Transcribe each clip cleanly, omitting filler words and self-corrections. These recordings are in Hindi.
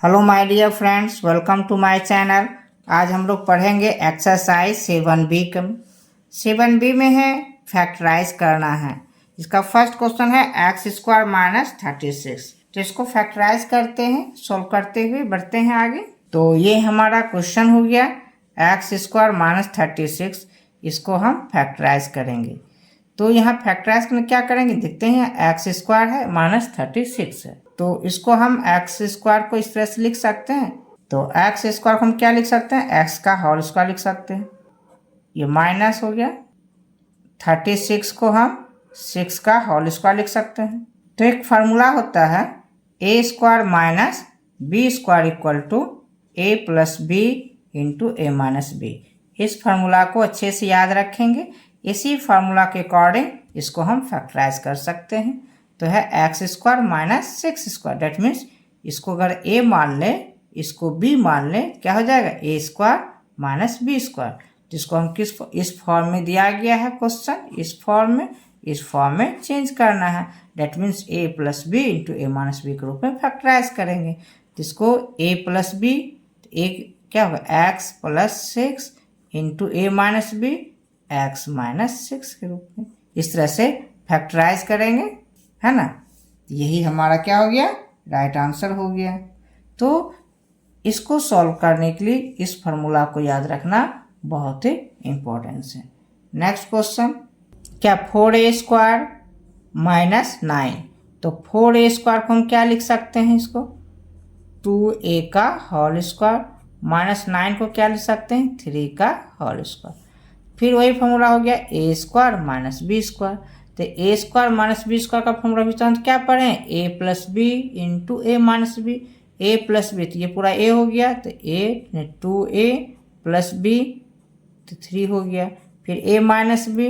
Hello my dear friends, welcome to my channel. आज हम लोग पढ़ेंगे एक्सरसाइज 7B का। 7B में है फैक्टराइज करना है। इसका फर्स्ट क्वेश्चन है x² माइनस 36। तो इसको फैक्टराइज करते हैं, सॉल्व करते हुए बढ़ते हैं आगे। तो ये हमारा क्वेश्चन हो गया x² माइनस 36। इसको हम फैक्टराइज करेंगे। तो यहाँ फैक्टराइज करने क्या करेंगे देखते हैं। x² है माइनस 36 है, तो इसको हम x² को इस तरह से लिख सकते हैं। तो x² को हम क्या लिख सकते हैं, x का होल स्क्वायर लिख सकते हैं। ये माइनस हो गया, 36 को हम 6 का होल स्क्वायर लिख सकते हैं। तो एक फार्मूला होता है a² minus b² equal to a plus B into a minus b. इस फार्मूला को अच्छे से याद रखेंगे। इसी फार्मूला के अकॉर्डिंग इसको हम फैक्टराइज कर सकते हैं। तो है x² माइनस 6²। डेट मीन्स इसको अगर a मान ले, इसको b मान ले, क्या हो जाएगा a² माइनस b²। जिसको हम इस फॉर्म में दिया गया है क्वेश्चन, इस फॉर्म में चेंज करना है। That means a plus B into a minus b के रूप में फैक्टराइज करेंगे। जिसको a प्लस बी, एक क्या होगा x plus 6 into a minus b x minus 6 के रूप में इस तरह से फैक्टराइज करेंगे, है ना। यही हमारा क्या हो गया, राइट आंसर हो गया। तो इसको सॉल्व करने के लिए इस फार्मूला को याद रखना बहुत ही इंपॉर्टेंट है। नेक्स्ट क्वेश्चन क्या, 4a² माइनस 9। तो 4a² को हम क्या लिख सकते हैं, इसको 2a का होल स्क्वायर माइनस 9 को क्या लिख सकते हैं, 3 का होल स्क्वायर। फिर वही फॉर्मूला हो गया a² माइनस b²। तो a² माइनस b² का फॉर्मूला भी तो क्या पढ़े, a plus B into a minus b. a plus b तो ये पूरा a हो गया, तो a 2a प्लस b तो 3 हो गया। फिर a माइनस बी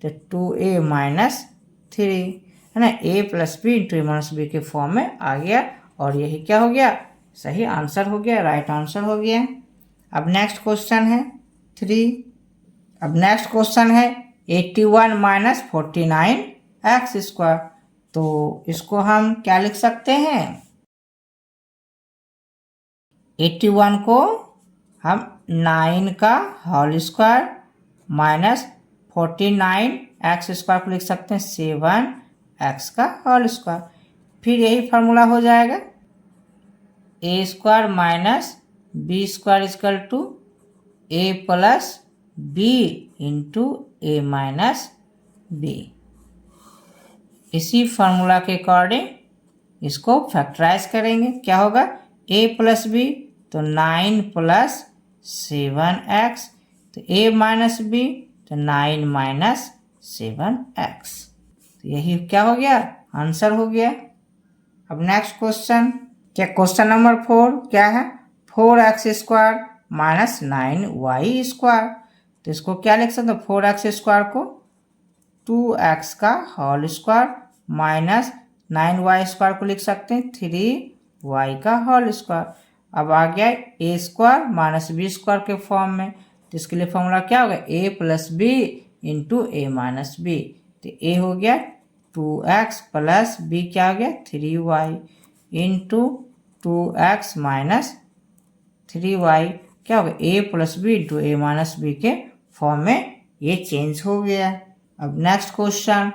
तो 2a माइनस 3, है ना। a plus B into a minus b के फॉर्म में आ गया और यही क्या हो गया, सही आंसर हो गया, राइट आंसर हो गया। अब नेक्स्ट क्वेश्चन है 3। अब नेक्स्ट क्वेश्चन है 81 माइनस 49 x²। तो इसको हम क्या लिख सकते हैं, 81 को हम 9 का होल स्क्वायर माइनस 49 x² को लिख सकते हैं 7x का होल स्क्वायर। फिर यही फार्मूला हो जाएगा a² minus b² equal to a plus B into a minus b. इसी फार्मूला के अकॉर्डिंग इसको फैक्टराइज करेंगे। क्या होगा, a प्लस बी तो 9 प्लस 7x, तो a माइनस बी तो 9 माइनस 7x। तो यही क्या हो गया, आंसर हो गया। अब नेक्स्ट क्वेश्चन क्या, क्वेश्चन नंबर 4 क्या है, 4x² माइनस 9y²। तो इसको क्या लिख सकते हैं, 4x² को 2x का होल स्क्वायर माइनस 9y² को लिख सकते हैं 3y का होल स्क्वायर। अब आ गया a² माइनस b² के फॉर्म में। तो इसके लिए फॉर्मूला क्या होगा, a plus B into a minus b. तो a हो गया 2x प्लस b क्या हो गया 3y into 2x minus 3y क्या होगा, a plus B into a minus b के फॉर्म में ये चेंज हो गया। अब next question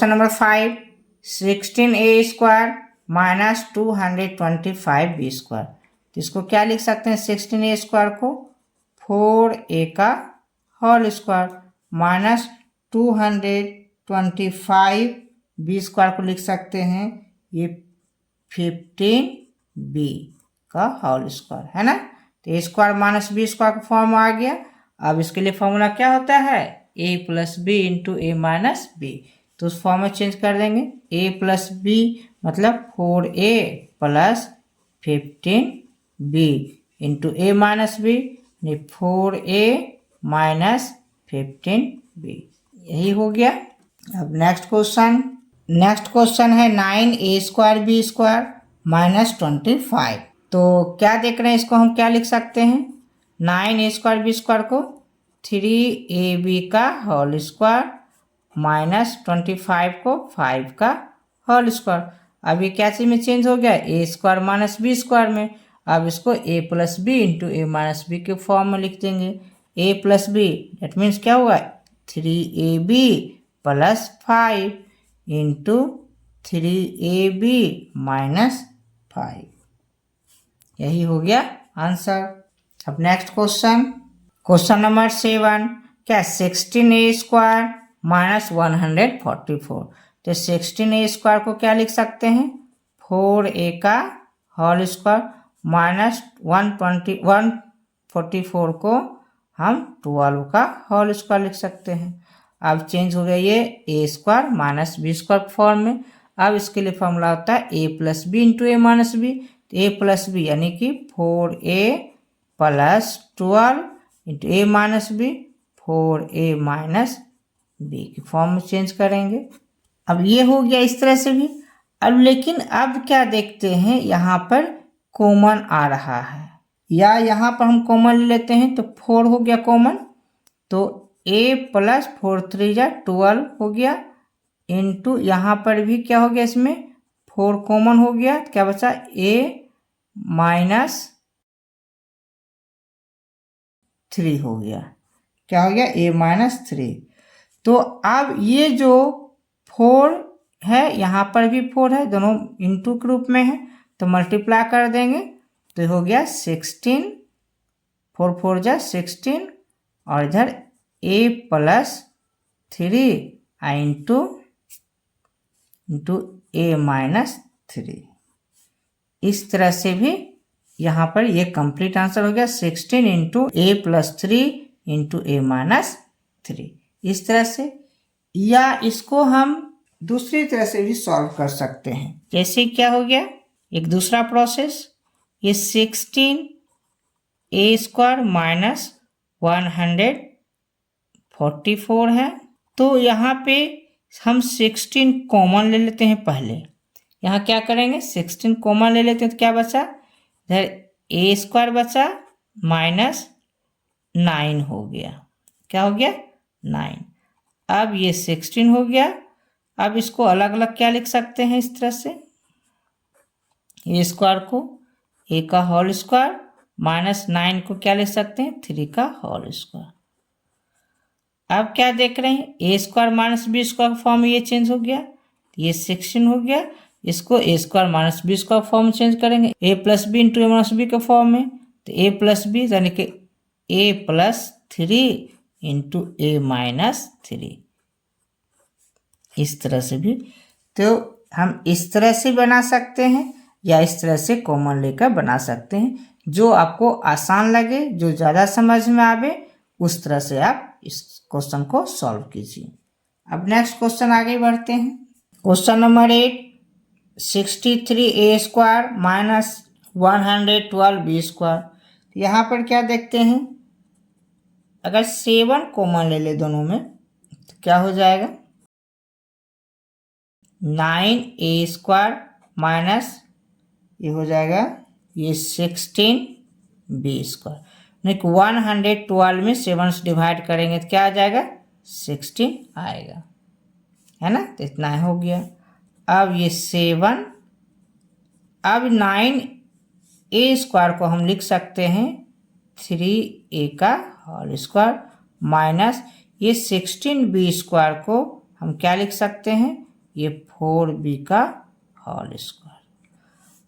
number 5, 16a² minus 225b²। तो इसको क्या लिख सकते हैं, 16a² को 4a का होल स्क्वायर माइनस 225b² को लिख सकते हैं ये 15b का होल स्क्वायर, है ना। तो a² माइनस b² का फॉर्म आ गया। अब इसके लिए फॉर्मूला क्या होता है, a plus B into a minus b. तो उस फॉर्म में चेंज कर देंगे, a प्लस बी मतलब 4a plus 15b into a minus B 4a minus 15b। यही हो गया। अब नेक्स्ट क्वेश्चन है 9a² b² माइनस 25। तो क्या देख रहे हैं, इसको हम क्या लिख सकते हैं, 9a² b² को 3ab का होल स्क्वायर माइनस 25 को 5 का होल स्क्वायर। अब ये क्या चीज़ में चेंज हो गया, ए स्क्वायर माइनस बी स्क्वायर में। अब इसको ए प्लस बी इंटू ए माइनस बी के फॉर्म में लिख देंगे। ए प्लस बी दैट मीन्स क्या हुआ, 3ab plus 5 into 3ab minus 5। यही हो गया आंसर। अब नेक्स्ट क्वेश्चन, क्वेश्चन नंबर 7, क्या 16a स्क्वायर माइनस 144। तो 16a स्क्वायर को क्या लिख सकते हैं, 4a का होल स्क्वायर माइनस 144 को हम 12 का होल स्क्वायर लिख सकते हैं। अब चेंज हो गया ये A square minus B square form में। अब इसके लिए फॉर्मूला होता है A plus B into A minus B. A plus B यानी कि 4a प्लस 12 इंटू ए minus B, 4a minus B की फॉर्म में चेंज करेंगे। अब ये हो गया इस तरह से भी। अब लेकिन अब क्या देखते हैं, यहाँ पर कॉमन आ रहा है, या यहाँ पर हम कॉमन ले लेते हैं तो 4 हो गया कॉमन, तो a प्लस 4 3 जा 12 हो गया, इंटू यहाँ पर भी क्या हो गया, इसमें 4 कॉमन हो गया, क्या बचा a माइनस 3 हो गया। क्या हो गया, a माइनस 3। तो अब ये जो 4 है, यहाँ पर भी 4 है, दोनों इंटू के रूप में है, तो मल्टीप्लाई कर देंगे तो हो गया 16, 4 4 जा 16, और इधर a plus 3 into a minus 3। इस तरह से भी यहाँ पर ये कंप्लीट आंसर हो गया 16 into a plus 3 into a minus 3। इस तरह से, या इसको हम दूसरी तरह से भी सॉल्व कर सकते हैं। जैसे क्या हो गया, एक दूसरा प्रोसेस, ये 16a स्क्वायर माइनस 144 है, तो यहाँ पे हम 16 कॉमन ले लेते हैं। पहले यहाँ क्या करेंगे, 16 कॉमन ले लेते हैं तो क्या बचा, इधर a स्क्वायर बचा माइनस 9 हो गया। क्या हो गया, 9। अब ये 16 हो गया। अब इसको अलग अलग क्या लिख सकते हैं, इस तरह से a स्क्वायर को a का होल स्क्वायर माइनस 9 को क्या लिख सकते हैं, 3 का होल स्क्वायर। अब क्या देख रहे हैं, a square minus B square form में ये चेंज हो गया, ये 16 हो गया, इसको a square minus B square form में चेंज करेंगे, a plus B into A minus b के फॉर्म में, तो a प्लस बी यानी कि a plus 3 into A minus 3। इस तरह से भी, तो हम इस तरह से बना सकते हैं या इस तरह से कॉमन लेकर बना सकते हैं, जो आपको आसान लगे, जो ज़्यादा समझ में आवे, उस तरह से आप इस क्वेश्चन को सॉल्व कीजिए। अब नेक्स्ट क्वेश्चन आगे बढ़ते हैं। Question number 8, 63a square minus 112b square. यहाँ पर क्या देखते हैं, अगर 7 कॉमन ले ले दोनों में तो क्या हो जाएगा, 9a स्क्वायर माइनस ये हो जाएगा ये 16b स्क्वायर। 112 में 7 से डिवाइड करेंगे तो क्या आ जाएगा, 16 आएगा, है ना, तो इतना हो गया। अब ये 7, अब 9a स्क्वायर को हम लिख सकते हैं 3a का होल स्क्वायर माइनस ये 16b स्क्वायर को हम क्या लिख सकते हैं, ये 4b का होल स्क्वायर।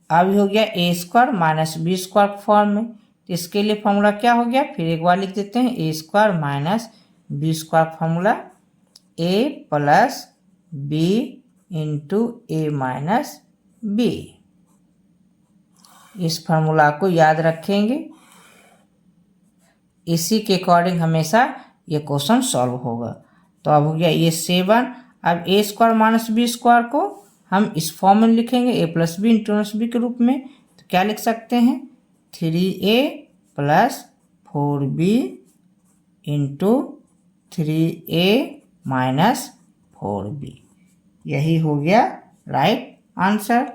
अब हो गया a square minus B square form में, तो इसके लिए फॉर्मूला क्या हो गया, फिर एक बार लिख देते हैं, a square minus B square formula a plus b into A minus b. इस फार्मूला को याद रखेंगे, इसी के अकॉर्डिंग हमेशा ये क्वेश्चन सॉल्व होगा। तो अब हो गया ये 7। अब a square minus B square को हम इस फॉर्म में लिखेंगे, a plus B into minus b के रूप में, तो क्या लिख सकते हैं, 3a plus 4b into 3a minus 4b। यही हो गया right answer.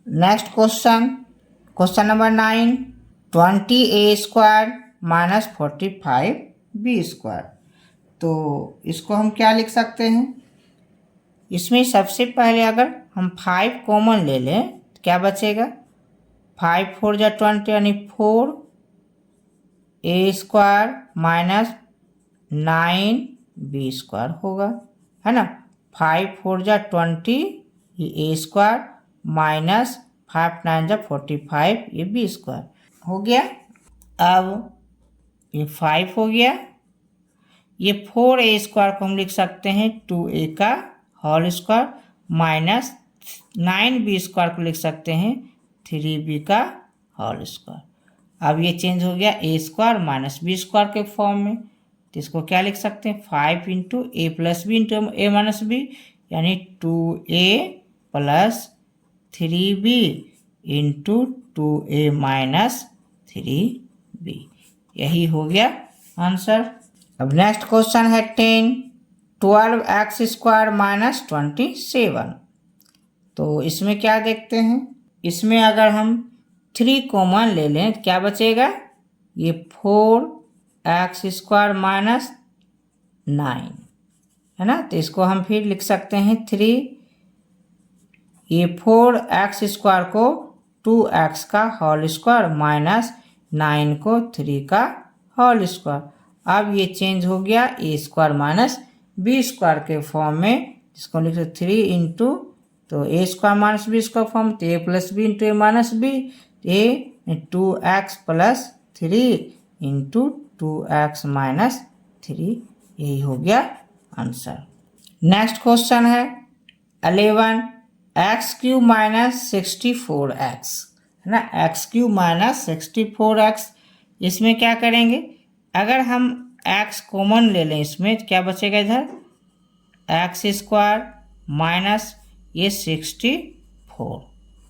Next question, question number 9, 20a square minus 45b square. तो इसको हम क्या लिख सकते हैं, इसमें सबसे पहले अगर हम 5 कॉमन ले लें तो क्या बचेगा, 5 4 जा 20 यानी 4a² माइनस 9b² होगा, है ना। 5 4 जा 20 ये a² माइनस 5 9 जा 45 ये b² हो गया। अब ये 5 हो गया, ये 4a² को हम लिख सकते हैं 2a का होल स्क्वायर माइनस 9b² को लिख सकते हैं 3b का होल स्क्वायर। अब ये चेंज हो गया a² माइनस b² के फॉर्म में, तो इसको क्या लिख सकते हैं 5 इंटू ए प्लस बी इंटू ए माइनस बी, यानी 2a plus 3b into 2a minus 3b। यही हो गया आंसर। अब नेक्स्ट क्वेश्चन है 10 12x² माइनस 27। तो इसमें क्या देखते हैं, इसमें अगर हम 3 कॉमन ले लें तो क्या बचेगा, ये 4x² माइनस 9, है ना। तो इसको हम फिर लिख सकते हैं 3, ये 4x² को 2x का होल स्क्वायर माइनस 9 को 3 का होल स्क्वायर। अब ये चेंज हो गया a² माइनस b² के फॉर्म में, इसको लिख सकते 3 इंटू तो a² माइनस b² फॉर्म, तो a plus B into A minus B, a 2x plus 3 into 2x minus 3, यही हो गया आंसर। नेक्स्ट क्वेश्चन है 11 x³ माइनस 64x, है ना। x³ माइनस 64x, इसमें क्या करेंगे, अगर हम x कॉमन ले लें इसमें तो क्या बचेगा, इधर x² माइनस ये 64,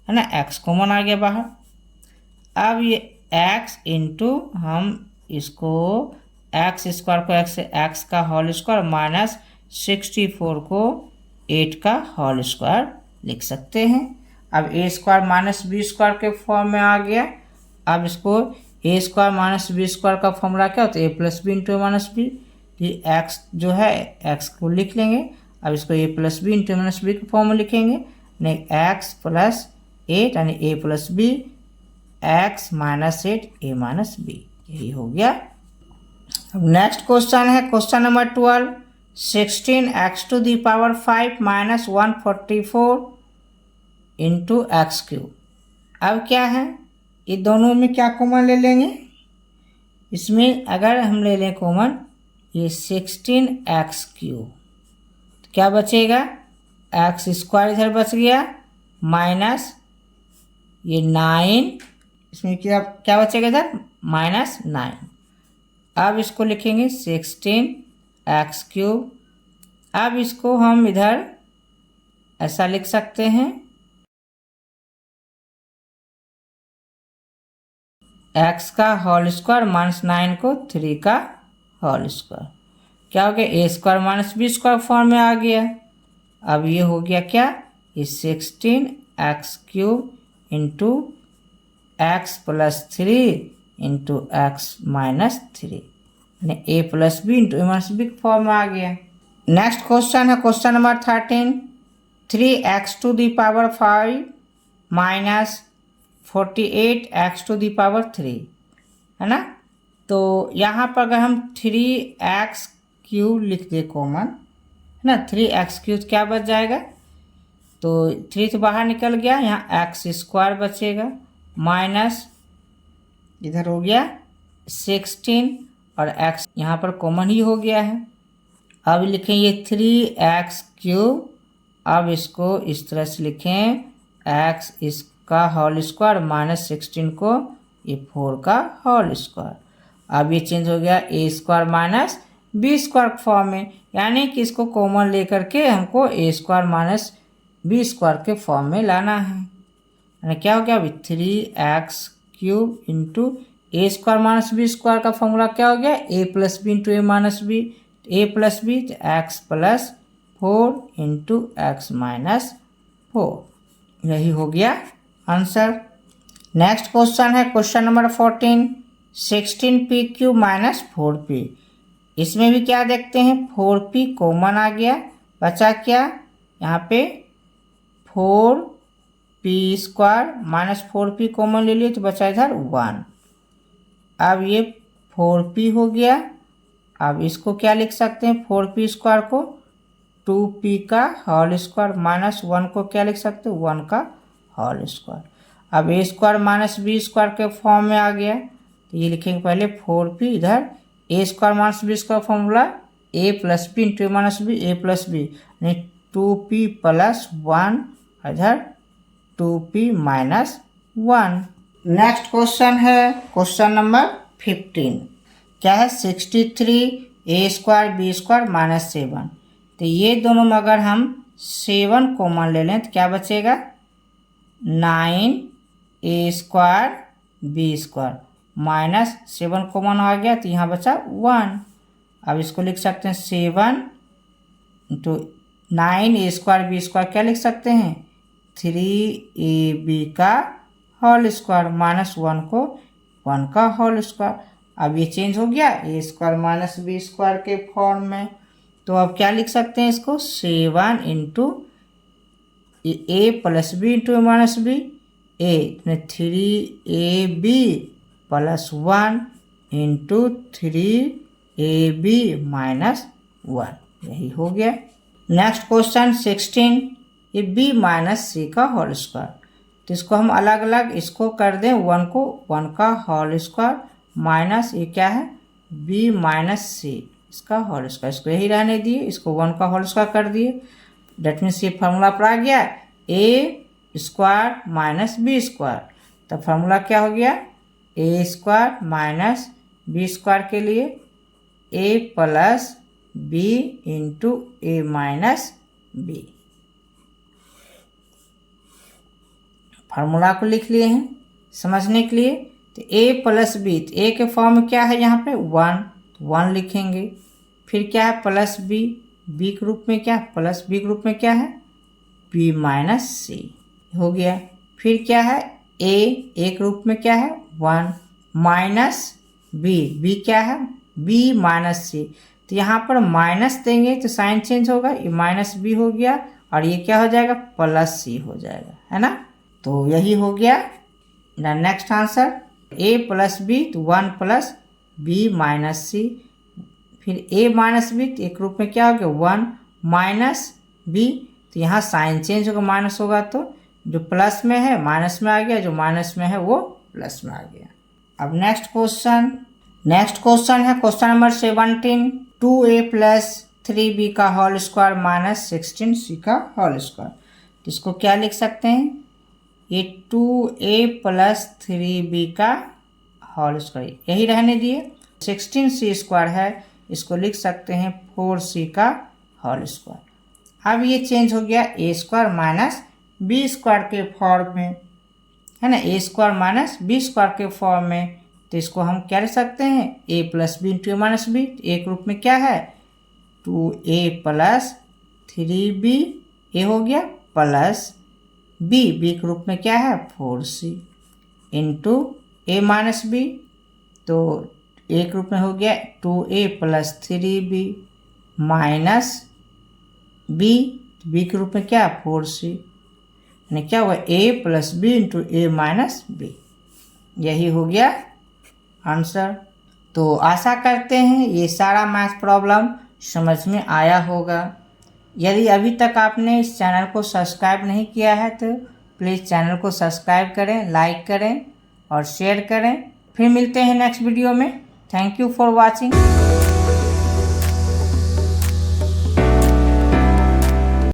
है ना। x कॉमन आ गया बाहर। अब ये x इंटू हम इसको x² को x का होल स्क्वायर माइनस 64 को 8 का होल स्क्वायर लिख सकते हैं। अब a² माइनस b² के फॉर्म में आ गया। अब इसको a² माइनस b² का फॉर्मूला क्या होता है, a plus B into A minus b, ये x जो है x को लिख लेंगे। अब इसको a plus B into A minus b के फॉर्म में लिखेंगे, नहीं x प्लस 8 यानी a plus b x minus 8 a minus b, यही हो गया। अब नेक्स्ट क्वेश्चन है question number 12 16x⁵ minus 144 into x³। अब क्या है, ये दोनों में क्या कॉमन ले लेंगे, इसमें अगर हम ले लें कॉमन ये 16x³ तो क्या बचेगा, x² इधर बच गया माइनस ये 9, इसमें क्या बचेगा इधर माइनस 9। अब इसको लिखेंगे 16x³। अब इसको हम इधर ऐसा लिख सकते हैं x का होल स्क्वायर माइनस 9 को 3 का होल स्क्वायर, क्या हो गया a² माइनस b² फॉर्म में आ गया। अब ये हो गया क्या, ये 16x³ into x plus 3 into x minus 3, यानी a plus B into A minus b form में आ गया। नेक्स्ट क्वेश्चन है question number 13 3x⁵ minus 48x⁵, है ना। तो यहाँ पर अगर हम 3x³ लिख दे कॉमन, है ना, 3x³ क्या बच जाएगा, तो 3 तो बाहर निकल गया, यहाँ x² बचेगा माइनस इधर हो गया 16 और x यहाँ पर कॉमन ही हो गया है। अब लिखें ये 3x³, अब इसको इस तरह से लिखें x इसका होल स्क्वायर माइनस 16 को ये 4 का होल स्क्वायर। अब ये चेंज हो गया a² माइनस b² फॉर्म में, यानी कि इसको कॉमन लेकर के हमको a² माइनस b² के फॉर्म में लाना है। यानी क्या हो गया, अभी 3x³ into a² minus b² का फॉर्मूला क्या हो गया, a plus B into A minus b, a plus b x plus 4 into x minus 4, यही हो गया आंसर। नेक्स्ट क्वेश्चन है question number 14 16p³ minus 4p। इसमें भी क्या देखते हैं 4p कॉमन आ गया, बचा क्या यहाँ पे 4p² माइनस 4p कॉमन ले लिए तो बचा इधर 1। अब ये 4p हो गया। अब इसको क्या लिख सकते हैं, 4p² को 2p का होल स्क्वायर माइनस 1 को क्या लिख सकते हैं, 1 का होल स्क्वायर। अब a² माइनस b² के फॉर्म में आ गया तो ये लिखेंगे पहले 4p, इधर a² minus b² formula a plus B into minus b, a plus B यानी 2p प्लस 1, इधर 2p माइनस 1। नेक्स्ट क्वेश्चन है क्वेश्चन नंबर 15। क्या है, 63a² b² माइनस 7। तो ये दोनों में अगर हम 7 कॉमन ले लें तो क्या बचेगा, 9a² b² माइनस 7 कॉमन आ गया तो यहाँ बचा 1। अब इसको लिख सकते हैं 7 इंटू 9a² b² क्या लिख सकते हैं, 3ab का होल स्क्वायर माइनस 1 को 1 का होल स्क्वायर। अब ये चेंज हो गया a² माइनस b² के फॉर्म में। तो अब क्या लिख सकते हैं इसको, 7 into a plus B into minus b, a 3ab plus 1 into 3ab minus 1, यही हो गया। नेक्स्ट क्वेश्चन 16, ये b माइनस c का होल स्क्वायर। तो इसको हम अलग अलग इसको कर दें, 1 को 1 का होल स्क्वायर माइनस ये क्या है, b माइनस c इसका होल स्क्वायर, इसको यही रहने दिए, इसको 1 का होल स्क्वायर कर दिए। डेट मीन्स ये फार्मूला पर आ गया a² माइनस b²। तो फार्मूला क्या हो गया, a² माइनस b² के लिए a plus b into a minus b। Formula को लिख लिए हैं समझने के लिए। तो a प्लस b, तो a के फॉर्म में क्या है यहाँ पे 1, 1 लिखेंगे। फिर क्या है प्लस b, b के रूप में क्या, प्लस b के रूप में क्या है b माइनस c हो गया। फिर क्या है a के रूप में क्या है 1 माइनस b, b क्या है b माइनस c। तो यहाँ पर माइनस देंगे तो साइन चेंज होगा, ये माइनस b हो गया और ये क्या हो जाएगा प्लस c हो जाएगा, है ना। तो यही हो गया next answer, a plus b तो 1 प्लस b माइनस c। फिर a माइनस बी तो एक रूप में क्या हो गया 1 माइनस b, तो यहाँ साइन चेंज होगा, माइनस होगा तो जो प्लस में है माइनस में आ गया, जो माइनस में है वो प्लस में आ गया। अब नेक्स्ट क्वेश्चन है question number 17, 2a plus 3b का होल स्क्वायर माइनस 16c का होल स्क्वायर। तो इसको क्या लिख सकते हैं, ये 2a प्लस 3b का होल स्क्वायर यही रहने दिए, 16c² है, इसको लिख सकते हैं 4c का होल स्क्वायर। अब ये चेंज हो गया a² माइनस b² के फॉर्म में, है ना, a² माइनस b² के फॉर्म में। तो इसको हम क्या लिख सकते हैं a plus B into minus b, एक रूप में क्या है 2a प्लस 3b, ए हो गया प्लस b, b के रूप में क्या है 4c into a minus b, तो एक रूप में हो गया 2a plus 3b minus b, b के रूप में क्या है 4c, यानी क्या हुआ a plus B into a minus b, यही हो गया आंसर। तो आशा करते हैं ये सारा मैथ प्रॉब्लम समझ में आया होगा। यदि अभी तक आपने इस चैनल को सब्सक्राइब नहीं किया है तो प्लीज़ चैनल को सब्सक्राइब करें, लाइक करें और शेयर करें। फिर मिलते हैं नेक्स्ट वीडियो में। Thank you for watching.